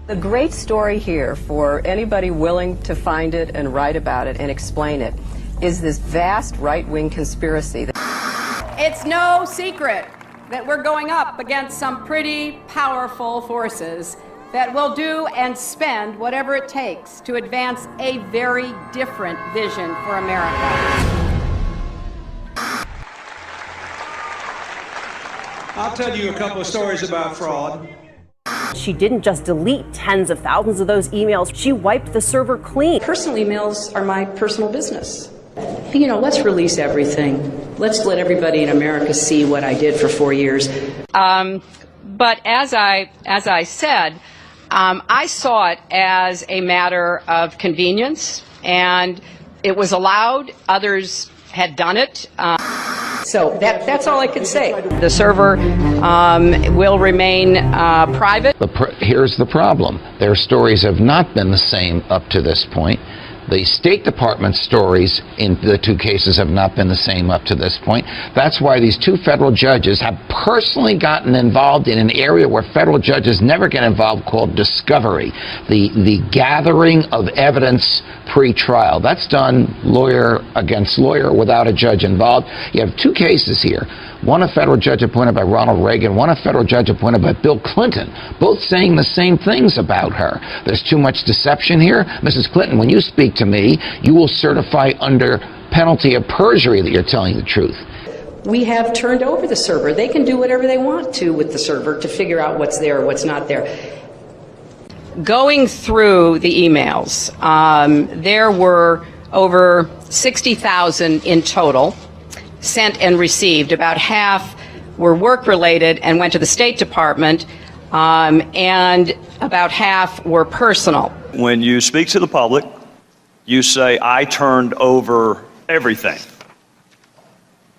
The great story here, for anybody willing to find it and write about it and explain it, is this vast right-wing conspiracy. It's no secret that we're going up against some pretty powerful forces that will do and spend whatever it takes to advance a very different vision for America. I'll tell you a couple of stories about fraud. She didn't just delete tens of thousands of those emails, she wiped the server clean. Personal emails are my personal business. You know, let's release everything. Let's let everybody in America see what I did for 4 years. But as I said, I saw it as a matter of convenience, and it was allowed. Others had done it. So that's all I can say. The server will remain private. Here's the problem. Their stories have not been the same up to this point. The State Department stories in the two cases have not been the same up to this point. That's why these two federal judges have personally gotten involved in an area where federal judges never get involved, called discovery, the gathering of evidence pre-trial. That's done lawyer against lawyer without a judge involved. You have two cases here. One a federal judge appointed by Ronald Reagan, one a federal judge appointed by Bill Clinton, both saying the same things about her. There's too much deception here. Mrs. Clinton, when you speak to me, you will certify under penalty of perjury that you're telling the truth. We have turned over the server. They can do whatever they want to with the server to figure out what's there or what's not there. Going through the emails, there were over 60,000 in total sent and received. About half were work-related and went to the State Department, and about half were personal. When you speak to the public, you say, I turned over everything.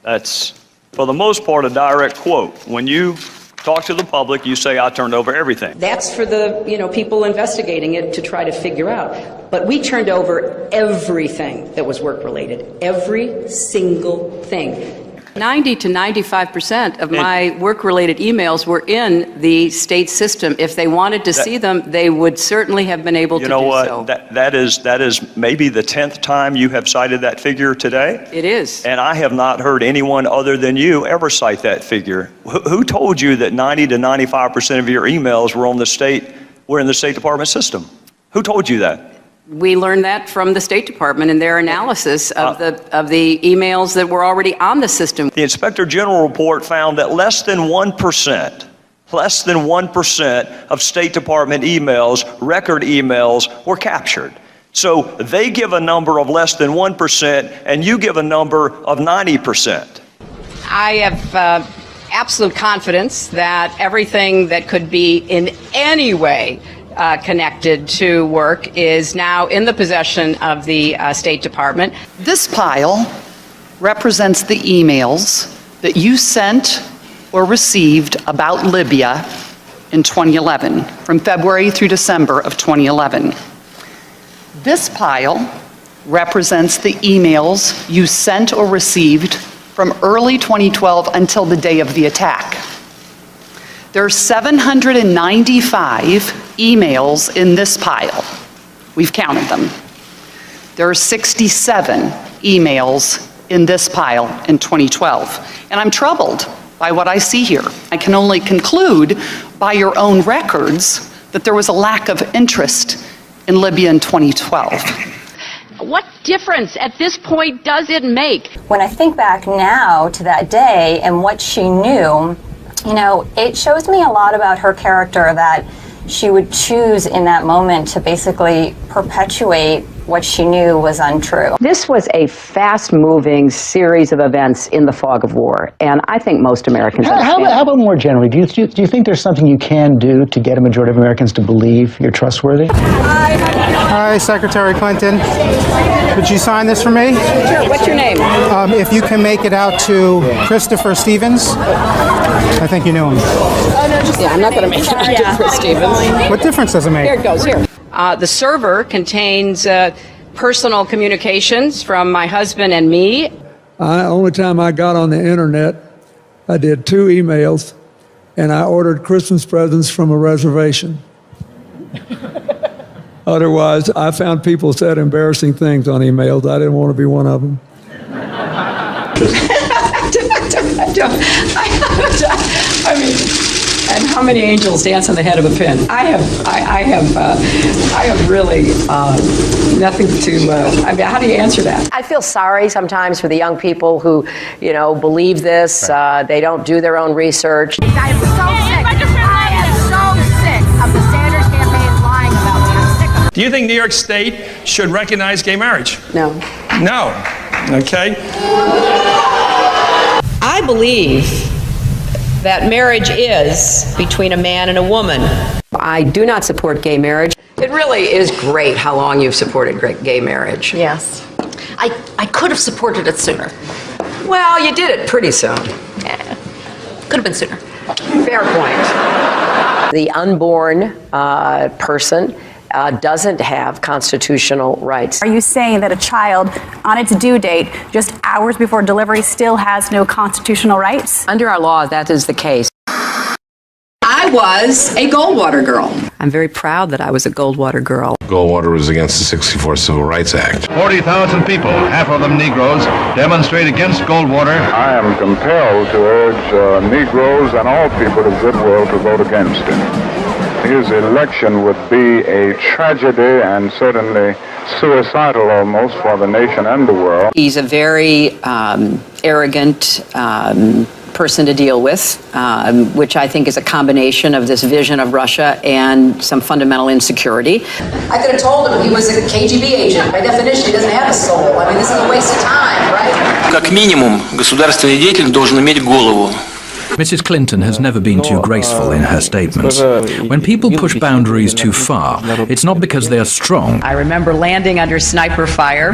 That's, for the most part, a direct quote. When you talk to the public, you say, I turned over everything. That's for the people investigating it to try to figure out. But we turned over everything that was work-related, every single thing. 90 to 95% of my work-related emails were in the state system. If they wanted to see them, they would certainly have been able to do so. You know what? That is maybe the 10th time you have cited that figure today. It is. And I have not heard anyone other than you ever cite that figure. Who told you that 90 to 95% of your emails were in the State Department system? Who told you that? We learned that from the State Department in their analysis of the emails that were already on the system. The Inspector General report found that less than 1% of State Department emails, record emails, were captured. So they give a number of less than 1%, and you give a number of 90%. I have absolute confidence that everything that could be in any way connected to work is now in the possession of the State Department. This pile represents the emails that you sent or received about Libya in 2011, from February through December of 2011. This pile represents the emails you sent or received from early 2012 until the day of the attack. There are 795 emails in this pile. We've counted them. There are 67 emails in this pile in 2012. And I'm troubled by what I see here. I can only conclude by your own records that there was a lack of interest in Libya in 2012. What difference at this point does it make? When I think back now to that day and what she knew, it shows me a lot about her character, that she would choose in that moment to basically perpetuate what she knew was untrue. This was a fast-moving series of events in the fog of war, and I think most Americans understand. How about more generally? Do you think there's something you can do to get a majority of Americans to believe you're trustworthy? Hi, Secretary Clinton. Would you sign this for me? Sure. What's your name? If you can make it out to Christopher Stevens. I think you knew him. Yeah, I'm not going to make it out to Chris Stevens. What difference does it make? Here it goes, here. The server contains personal communications from my husband and me. Only time I got on the internet, I did 2 emails, and I ordered Christmas presents from a reservation. Otherwise, I found people said embarrassing things on emails. I didn't want to be one of them. I mean, and how many angels dance on the head of a pin? I have really nothing to. I mean, how do you answer that? I feel sorry sometimes for the young people who, believe this. They don't do their own research. I am so sick. I am so sick of the Sanders campaign lying about me. I'm sick of it. Do you think New York State should recognize gay marriage? No. No. Okay. I believe that marriage is between a man and a woman. I do not support gay marriage. It really is great how long you've supported gay marriage. Yes. I could have supported it sooner. Well, you did it pretty soon. Yeah. Could have been sooner. Fair point. The unborn person doesn't have constitutional rights. Are you saying that a child on its due date, just hours before delivery, still has no constitutional rights? Under our law, that is the case. I was a Goldwater girl. I'm very proud that I was a Goldwater girl. Goldwater was against the 64 Civil Rights Act. 40,000 people, half of them Negroes, demonstrate against Goldwater. I am compelled to urge Negroes and all people of goodwill to vote against him. His election would be a tragedy and certainly suicidal almost for the nation and the world. He's a very arrogant person to deal with, which I think is a combination of this vision of Russia and some fundamental insecurity. I could have told him he was a KGB agent. By definition, he doesn't have a soul. I mean, this is a waste of time, right? Как минимум, государственный деятель должен иметь голову. Mrs. Clinton has never been too graceful in her statements. When people push boundaries too far, it's not because they are strong. I remember landing under sniper fire.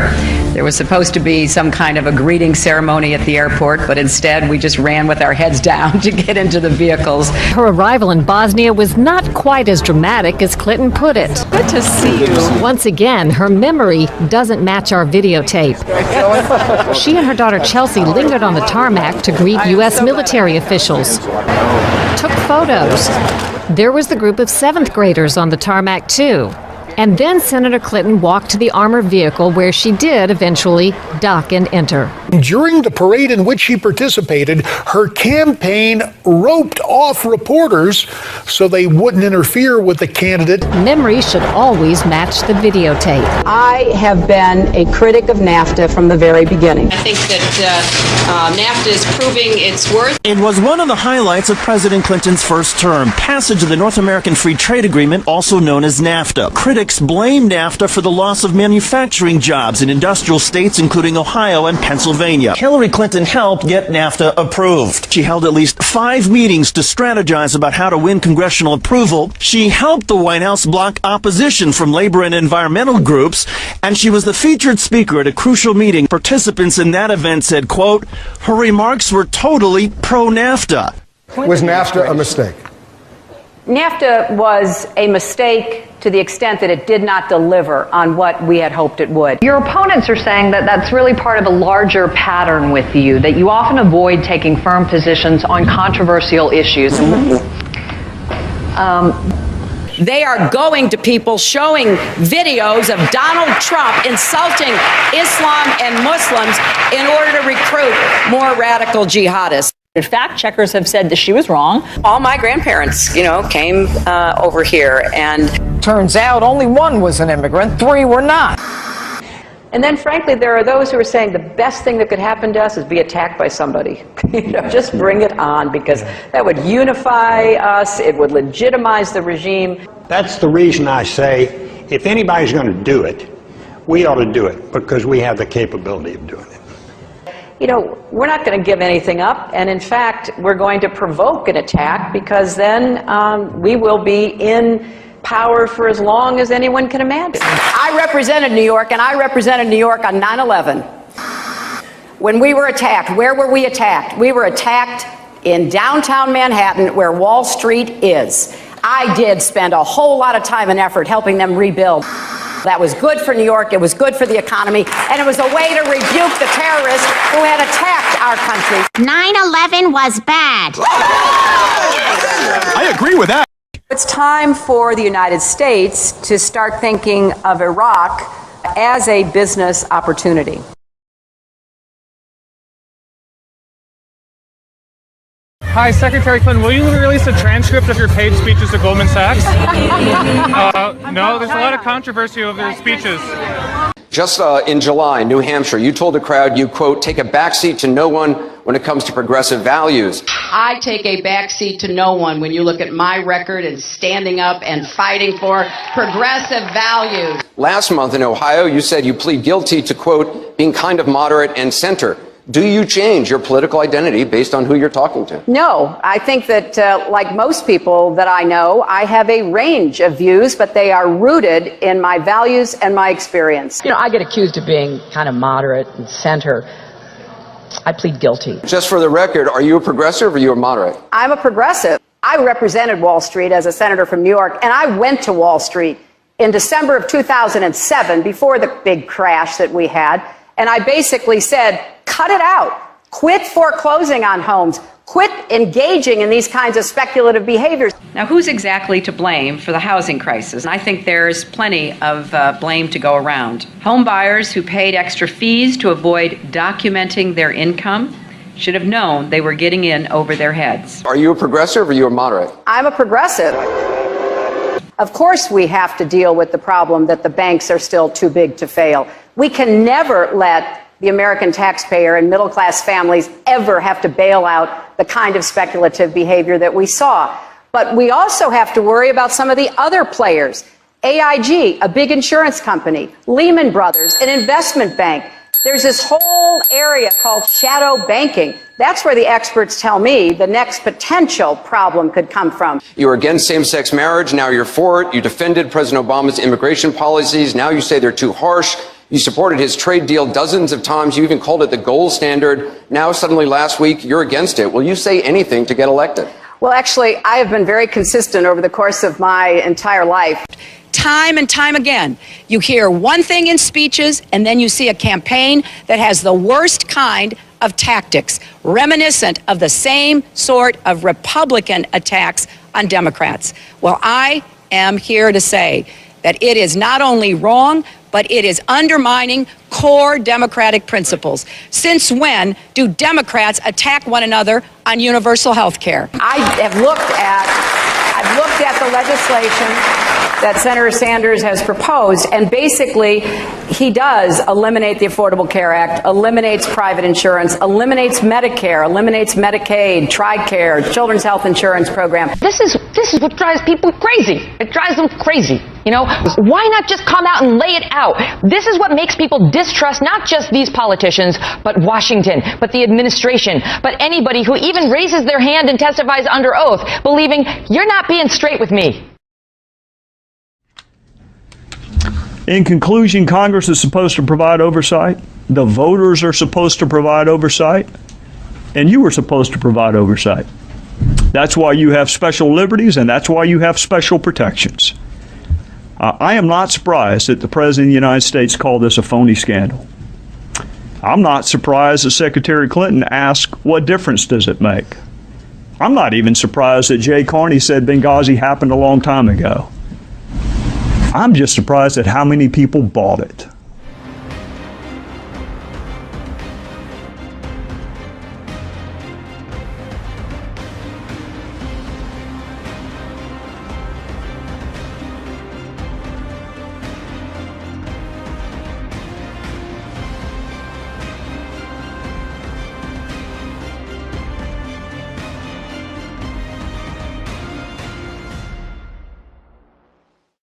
There was supposed to be some kind of a greeting ceremony at the airport, but instead we just ran with our heads down to get into the vehicles. Her arrival in Bosnia was not quite as dramatic as Clinton put it. Good to see you. Once again, her memory doesn't match our videotape. She and her daughter Chelsea lingered on the tarmac to greet U.S. military officials. Took photos. There was the group of 7th graders on the tarmac too. And then Senator Clinton walked to the armored vehicle where she did eventually dock and enter. During the parade in which she participated, her campaign roped off reporters so they wouldn't interfere with the candidate. Memory should always match the videotape. I have been a critic of NAFTA from the very beginning. I think that NAFTA is proving its worth. It was one of the highlights of President Clinton's first term, passage of the North American Free Trade Agreement, also known as NAFTA. Critics blame NAFTA for the loss of manufacturing jobs in industrial states, including Ohio and Pennsylvania. Hillary Clinton helped get NAFTA approved. She held at least 5 meetings to strategize about how to win congressional approval. She helped the White House block opposition from labor and environmental groups, and she was the featured speaker at a crucial meeting. Participants in that event said, quote, her remarks were totally pro-NAFTA. Was NAFTA a mistake? NAFTA was a mistake to the extent that it did not deliver on what we had hoped it would. Your opponents are saying that that's really part of a larger pattern with you, that you often avoid taking firm positions on controversial issues. They are going to people showing videos of Donald Trump insulting Islam and Muslims in order to recruit more radical jihadists. Fact checkers have said that she was wrong. All my grandparents, came over here, and turns out only one was an immigrant, 3 were not. And then, frankly, there are those who are saying the best thing that could happen to us is be attacked by somebody. Just bring it on, because that would unify us. It would legitimize the regime. That's the reason I say, if anybody's going to do it, we ought to do it, because we have the capability of doing it. We're not going to give anything up, and in fact, we're going to provoke an attack, because then we will be in power for as long as anyone can imagine. I represented New York, and I represented New York on 9/11. When we were attacked, where were we attacked? We were attacked in downtown Manhattan, where Wall Street is. I did spend a whole lot of time and effort helping them rebuild. That was good for New York, it was good for the economy, and it was a way to rebuke the terrorists who had attacked our country. 9/11 was bad. I agree with that. It's time for the United States to start thinking of Iraq as a business opportunity. Hi, Secretary Clinton. Will you release a transcript of your paid speeches to Goldman Sachs? No, there's a lot of controversy over your speeches. Just in July, New Hampshire, you told the crowd you, quote, take a backseat to no one when it comes to progressive values. I take a backseat to no one when you look at my record and standing up and fighting for progressive values. Last month in Ohio, you said you plead guilty to, quote, being kind of moderate and center. Do you change your political identity based on who you're talking to? No, I think that, like most people that I know, I have a range of views, but they are rooted in my values and my experience. You know, I get accused of being kind of moderate and center. I plead guilty. Just for the record, are you a progressive or are you a moderate? I'm a progressive. I represented Wall Street as a senator from New York, and I went to Wall Street in December of 2007, before the big crash that we had, and I basically said, cut it out. Quit foreclosing on homes. Quit engaging in these kinds of speculative behaviors. Now, who's exactly to blame for the housing crisis? I think there's plenty of blame to go around. Home buyers who paid extra fees to avoid documenting their income should have known they were getting in over their heads. Are you a progressive or are you a moderate? I'm a progressive. Of course, we have to deal with the problem that the banks are still too big to fail. We can never let the American taxpayer and middle-class families ever have to bail out the kind of speculative behavior that we saw. But we also have to worry about some of the other players. AIG, a big insurance company, Lehman Brothers, an investment bank. There's this whole area called shadow banking. That's where the experts tell me the next potential problem could come from. You were against same-sex marriage, now you're for it. You defended President Obama's immigration policies, now you say they're too harsh. You supported his trade deal dozens of times. You even called it the gold standard. Now, suddenly last week, you're against it. Will you say anything to get elected? Well, actually, I have been very consistent over the course of my entire life. Time and time again, you hear one thing in speeches, and then you see a campaign that has the worst kind of tactics, reminiscent of the same sort of Republican attacks on Democrats. Well, I am here to say that it is not only wrong, but it is undermining core democratic principles. Since when do Democrats attack one another on universal health care? I've looked at the legislation that Senator Sanders has proposed, and basically he does eliminate the Affordable Care Act, eliminates private insurance, eliminates Medicare, eliminates Medicaid, TRICARE, Children's Health Insurance Program. This is what drives people crazy. It drives them crazy. You know, why not just come out and lay it out? This is what makes people distrust not just these politicians, but Washington, but the administration, but anybody who even raises their hand and testifies under oath, believing you're not being straight with me. In conclusion, Congress is supposed to provide oversight. The voters are supposed to provide oversight. And you were supposed to provide oversight. That's why you have special liberties, and that's why you have special protections. I am not surprised that the President of the United States called this a phony scandal. I'm not surprised that Secretary Clinton asked, what difference does it make? I'm not even surprised that Jay Carney said Benghazi happened a long time ago. I'm just surprised at how many people bought it.